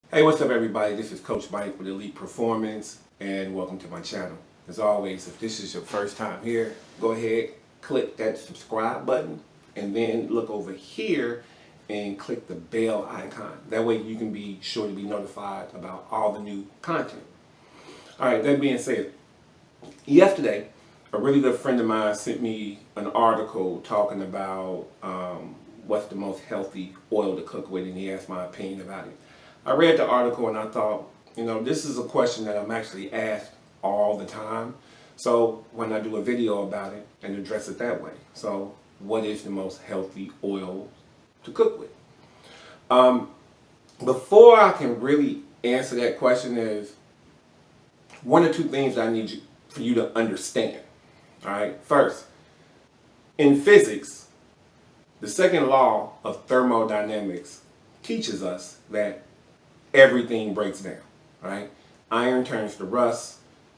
Hey, what's up everybody? This is Coach Mike with Elite Performance and welcome to my channel. As always, if this is your first time here, go ahead, click that subscribe button and then look over here and click the bell icon. That way you can be sure to be notified about all the new content. Alright, that being said, yesterday a really good friend of mine sent me an article talking about what's the most healthy oil to cook with, and he asked my opinion about it. I read the article and I thought, this is a question that I'm actually asked all the time. So when I do a video about it and address it that way. So what is the most healthy oil to cook with? Before I can really answer that question, there's one or two things I need for you to understand. All right. First, in physics, the second law of thermodynamics teaches us that everything breaks down, right? Iron turns to rust,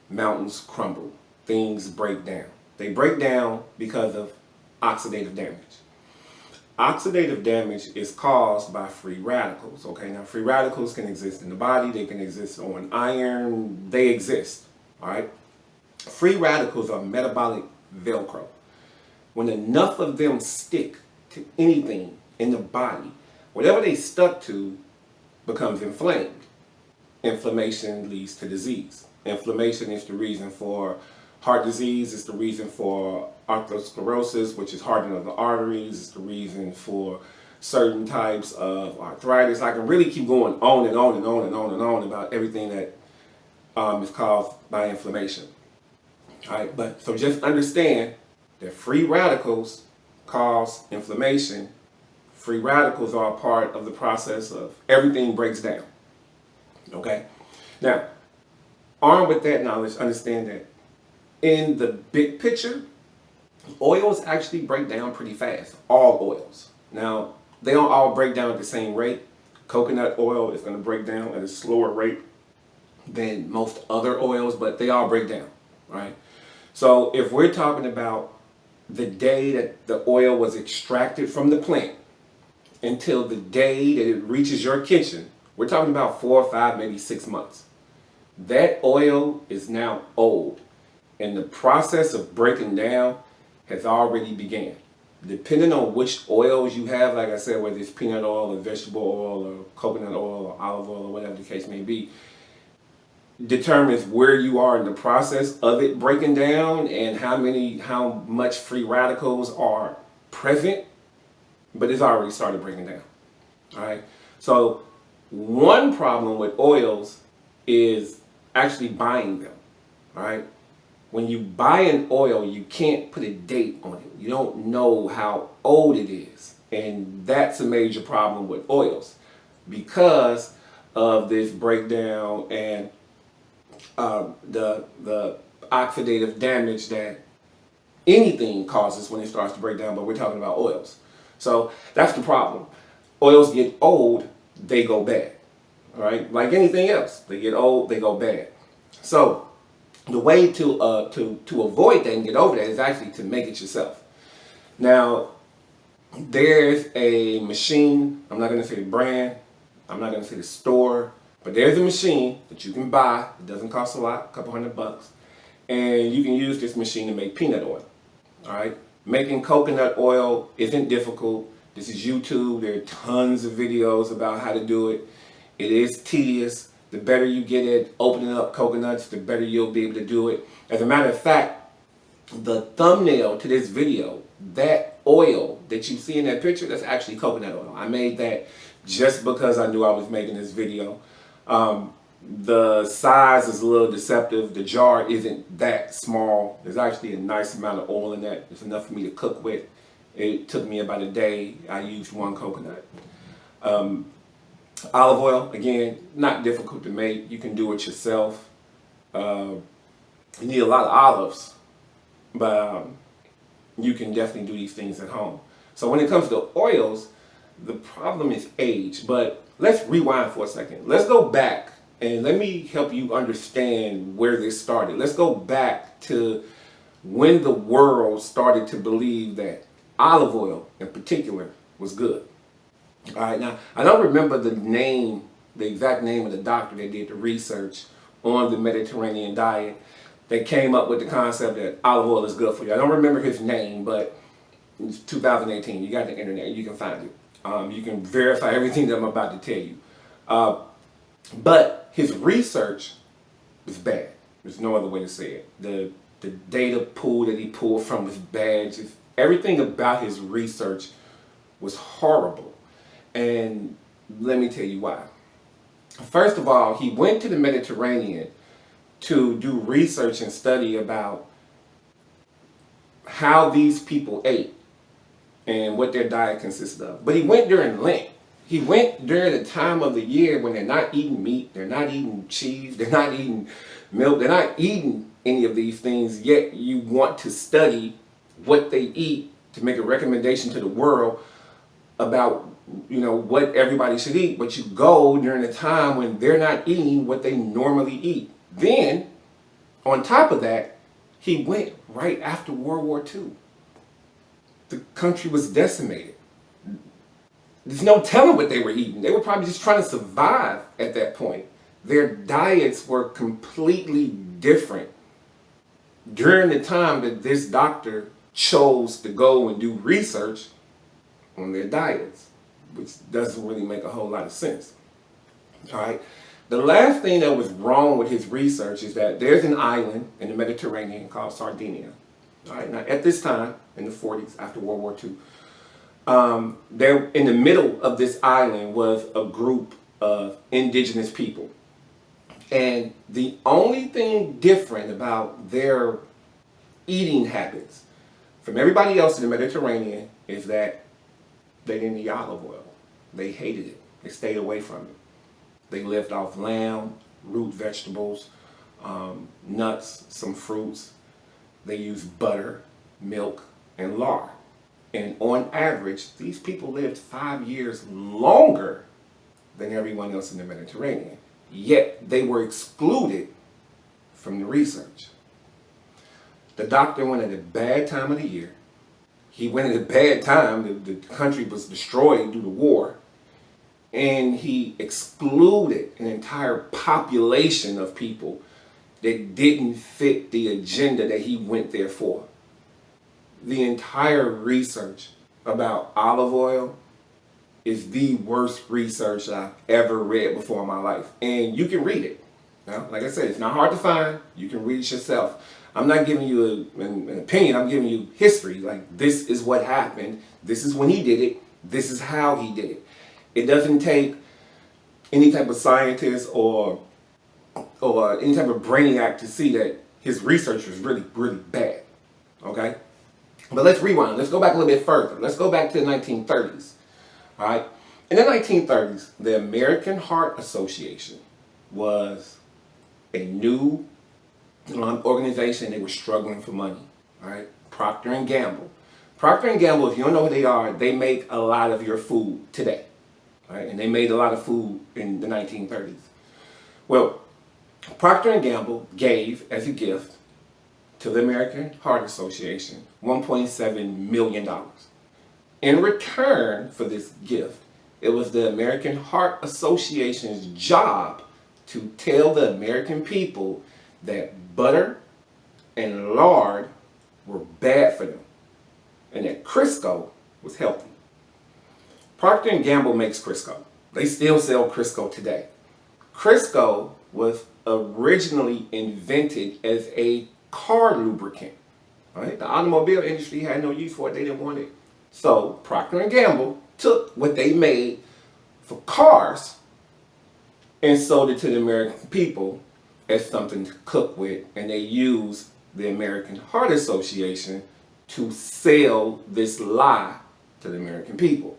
mountains crumble, things break down. They break down because of oxidative damage. Oxidative damage is caused by free radicals, okay? Now, free radicals can exist in the body, they can exist on iron, they exist, all right? Free radicals are metabolic Velcro. When enough of them stick to anything in the body, whatever they stuck to becomes inflamed. Inflammation leads to disease. Inflammation is the reason for heart disease, it's the reason for atherosclerosis, which is hardening of the arteries, it's the reason for certain types of arthritis. I can really keep going on and on and on and on and on about everything that is caused by inflammation. All right, but so just understand that free radicals cause inflammation. Free radicals are a part of the process of everything breaks down. Okay? Now, armed with that knowledge, understand that in the big picture, oils actually break down pretty fast. All oils. Now, they don't all break down at the same rate. Coconut oil is going to break down at a slower rate than most other oils, but they all break down, right? So if we're talking about the day that the oil was extracted from the plant until the day that it reaches your kitchen, we're talking about 4 or 5, maybe 6 months. That oil is now old, and the process of breaking down has already began. Depending on which oils you have, like I said, whether it's peanut oil or vegetable oil or coconut oil or olive oil or whatever the case may be, determines where you are in the process of it breaking down and how much free radicals are present, but it's already started breaking down. All right. So one problem with oils is actually buying them. All right. When you buy an oil, you can't put a date on it. You don't know how old it is, and that's a major problem with oils because of this breakdown and the oxidative damage that anything causes when it starts to break down, but we're talking about oils. So that's the problem. Oils get old, they go bad. All right, like anything else, they get old, they go bad. So the way to avoid that and get over that is actually to make it yourself. Now, there's a machine. I'm not going to say the brand. I'm not going to say the store. But there's a machine that you can buy. It doesn't cost a lot, a couple $100. And you can use this machine to make peanut oil. All right? Making coconut oil isn't difficult. This is YouTube. There are tons of videos about how to do it. It is tedious. The better you get at opening up coconuts, the better you'll be able to do it. As a matter of fact, the thumbnail to this video, that oil that you see in that picture, that's actually coconut oil. I made that just because I knew I was making this video. The size is a little deceptive. The jar isn't that small. There's actually a nice amount of oil in that. It's enough for me to cook with. It took me about a day. I used 1 coconut. Olive oil, again, not difficult to make. You can do it yourself. You need a lot of olives, but you can definitely do these things at home. So when it comes to oils, the problem is age. But let's rewind for a second. Let's go back and let me help you understand where this started. Let's go back to when the world started to believe that olive oil in particular was good. All right, now I don't remember the name the exact name of the doctor that did the research on the Mediterranean diet that came up with the concept that olive oil is good for you. I don't remember his name, but it's 2018. You got the internet. You can find it. You can verify everything that I'm about to tell you. But his research was bad. There's no other way to say it. The data pool that he pulled from was bad. Just everything about his research was horrible. And let me tell you why. First of all, he went to the Mediterranean to do research and study about how these people ate and what their diet consisted of. But he went during Lent. He went during the time of the year when they're not eating meat, they're not eating cheese, they're not eating milk, they're not eating any of these things, yet you want to study what they eat to make a recommendation to the world about what everybody should eat, but you go during a time when they're not eating what they normally eat. Then, on top of that, he went right after World War II. The country was decimated. There's no telling what they were eating. They were probably just trying to survive at that point. Their diets were completely different during the time that this doctor chose to go and do research on their diets, which doesn't really make a whole lot of sense. All right. The last thing that was wrong with his research is that there's an island in the Mediterranean called Sardinia. All right. Now, at this time, in the 40s, after World War II, there in the middle of this island was a group of indigenous people. And the only thing different about their eating habits from everybody else in the Mediterranean is that they didn't eat olive oil. They hated it. They stayed away from it. They lived off lamb, root vegetables, nuts, some fruits. They used butter, milk, and lard. And on average, these people lived 5 years longer than everyone else in the Mediterranean. Yet they were excluded from the research. The doctor went at a bad time of the year. He went at a bad time. The country was destroyed due to war. And he excluded an entire population of people that didn't fit the agenda that he went there for. The entire research about olive oil is the worst research I've ever read before in my life. And you can read it. Now, like I said, it's not hard to find. You can read it yourself. I'm not giving you an opinion. I'm giving you history. Like, this is what happened. This is when he did it. This is how he did it. It doesn't take any type of scientist or any type of brainiac to see that his research was really, really bad. Okay? But let's rewind. Let's go back a little bit further. Let's go back to the 1930s. All right? In the 1930s, the American Heart Association was a new organization. They were struggling for money. All right? Procter and Gamble. Procter and Gamble, if you don't know who they are, they make a lot of your food today. All right? And they made a lot of food in the 1930s. Well, Procter and Gamble gave as a gift to the American Heart Association $1.7 million. In return for this gift, it was the American Heart Association's job to tell the American people that butter and lard were bad for them and that Crisco was healthy. Procter & Gamble makes Crisco. They still sell Crisco today. Crisco was originally invented as a car lubricant. Right? The automobile industry had no use for it. They didn't want it. So Procter & Gamble took what they made for cars and sold it to the American people as something to cook with. And they used the American Heart Association to sell this lie to the American people.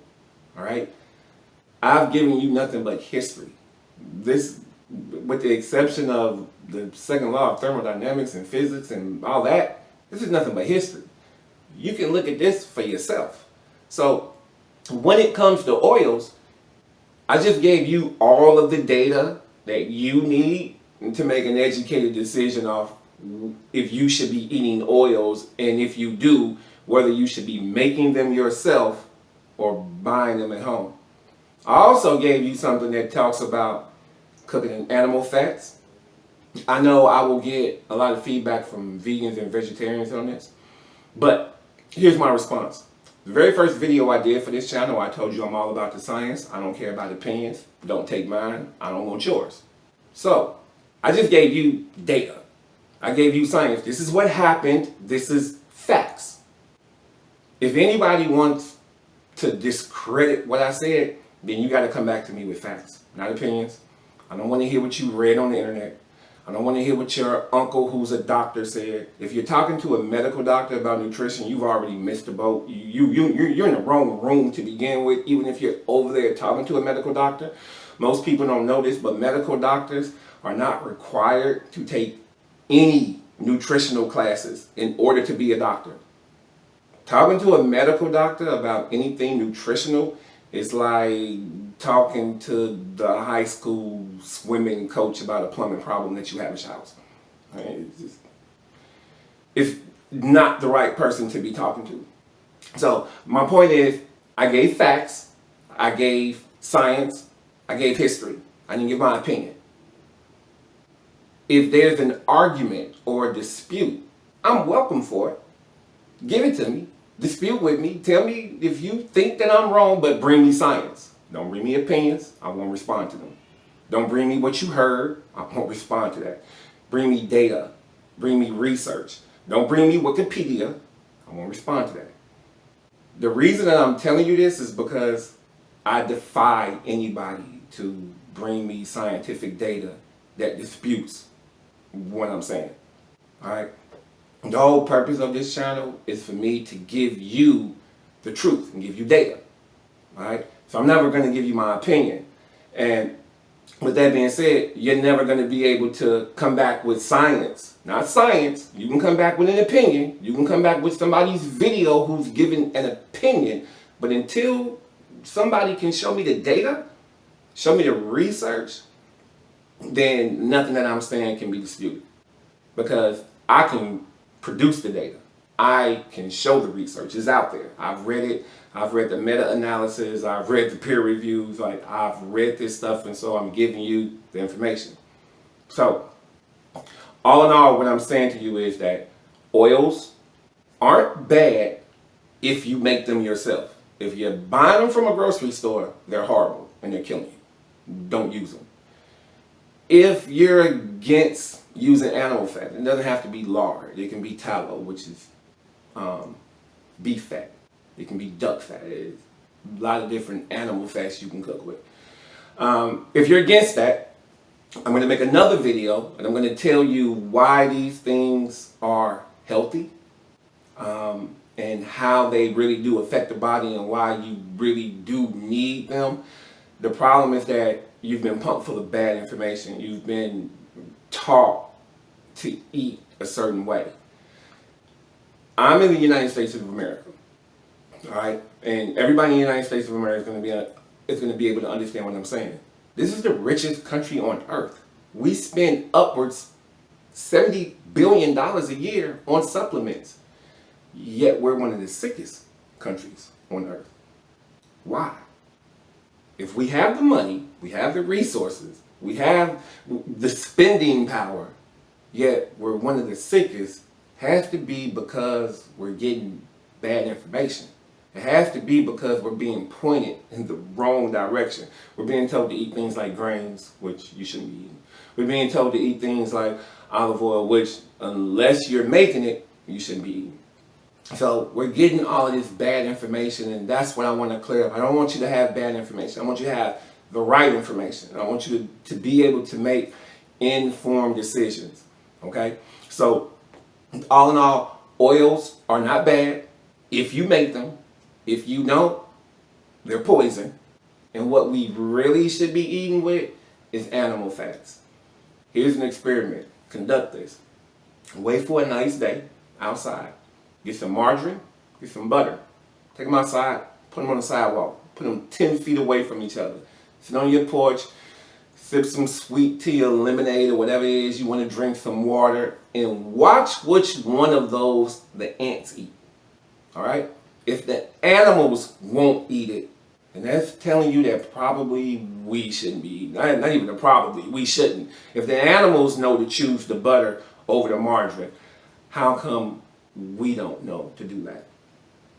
All right? I've given you nothing but history. This, with the exception of the second law of thermodynamics and physics and all that, this is nothing but history. You can look at this for yourself. So when it comes to oils, I just gave you all of the data that you need to make an educated decision of if you should be eating oils, and if you do, whether you should be making them yourself or buying them at home. I also gave you something that talks about cooking in animal fats. I know I will get a lot of feedback from vegans and vegetarians on this, but here's my response. The very first video I did for this channel, I told you I'm all about the science. I don't care about opinions. Don't take mine. I don't want yours. So, I just gave you data. I gave you science. This is what happened. This is facts. If anybody wants to discredit what I said, then you got to come back to me with facts, not opinions. I don't want to hear what you read on the internet. I don't want to hear what your uncle who's a doctor said. If you're talking to a medical doctor about nutrition, you've already missed the boat. You're in the wrong room to begin with, even if you're over there talking to a medical doctor. Most people don't know this, but medical doctors are not required to take any nutritional classes in order to be a doctor. Talking to a medical doctor about anything nutritional is like talking to the high school swimming coach about a plumbing problem that you have at your house. Right? It's not the right person to be talking to. So my point is, I gave facts, I gave science, I gave history. I didn't give my opinion. If there's an argument or a dispute, I'm welcome for it. Give it to me. Dispute with me. Tell me if you think that I'm wrong, but bring me science. Don't bring me opinions. I won't respond to them. Don't bring me what you heard. I won't respond to that. Bring me data. Bring me research. Don't bring me Wikipedia. I won't respond to that. The reason that I'm telling you this is because I defy anybody to bring me scientific data that disputes what I'm saying. All right? The whole purpose of this channel is for me to give you the truth and give you data. All right? So I'm never going to give you my opinion. And with that being said, you're never going to be able to come back with science. Not science. You can come back with an opinion. You can come back with somebody's video who's giving an opinion. But until somebody can show me the data, show me the research, then nothing that I'm saying can be disputed. Because I can produce the data. I can show the research. It's out there. I've read it. I've read the meta-analysis. I've read the peer reviews. Like, I've read this stuff, and so I'm giving you the information. So, all in all, what I'm saying to you is that oils aren't bad if you make them yourself. If you're buying them from a grocery store, they're horrible and they're killing you. Don't use them. If you're against using animal fat, it doesn't have to be lard. It can be tallow, which is beef fat. It can be duck fat. There's a lot of different animal fats you can cook with. If you're against that, I'm going to make another video and I'm going to tell you why these things are healthy and how they really do affect the body and why you really do need them. The problem is that you've been pumped full of bad information. You've been taught to eat a certain way. I'm in the United States of America, all right? And everybody in the United States of America is going to be able to understand what I'm saying. This is the richest country on earth. We spend upwards $70 billion a year on supplements, yet we're one of the sickest countries on earth. Why? If we have the money, we have the resources, we have the spending power, yet we're one of the sickest, has to be because we're getting bad information. It has to be because we're being pointed in the wrong direction. We're being told to eat things like grains, which you shouldn't be eating. We're being told to eat things like olive oil, which unless you're making it, you shouldn't be eating. So we're getting all of this bad information, and that's what I want to clear up. I don't want you to have bad information. I want you to have the right information. I want you to be able to make informed decisions. Okay? So all in all, oils are not bad if you make them. If you don't, they're poison. And what we really should be eating with is animal fats. Here's an experiment. Conduct this. Wait for a nice day outside. Get some margarine, get some butter. Take them outside, put them on the sidewalk. Put them 10 feet away from each other. Sit on your porch, sip some sweet tea or lemonade or whatever it is you want to drink, some water, and watch which one of those the ants eat. All right? If the animals won't eat it, And that's telling you that probably we shouldn't be eating. Not even a probably, we shouldn't. If the animals know to choose the butter over the margarine, how come we don't know to do that?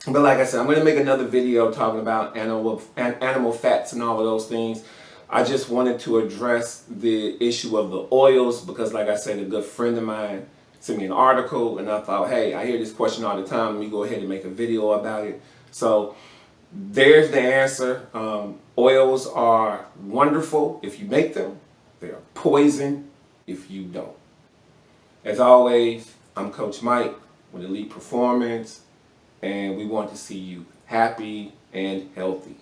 But like I said, I'm going to make another video talking about animal fats and all of those things. I just wanted to address the issue of the oils because, like I said, a good friend of mine sent me an article, and I thought, hey, I hear this question all the time. Let me go ahead and make a video about it. So there's the answer. Oils are wonderful if you make them. They are poison if you don't. As always, I'm Coach Mike with Elite Performance, and we want to see you happy and healthy.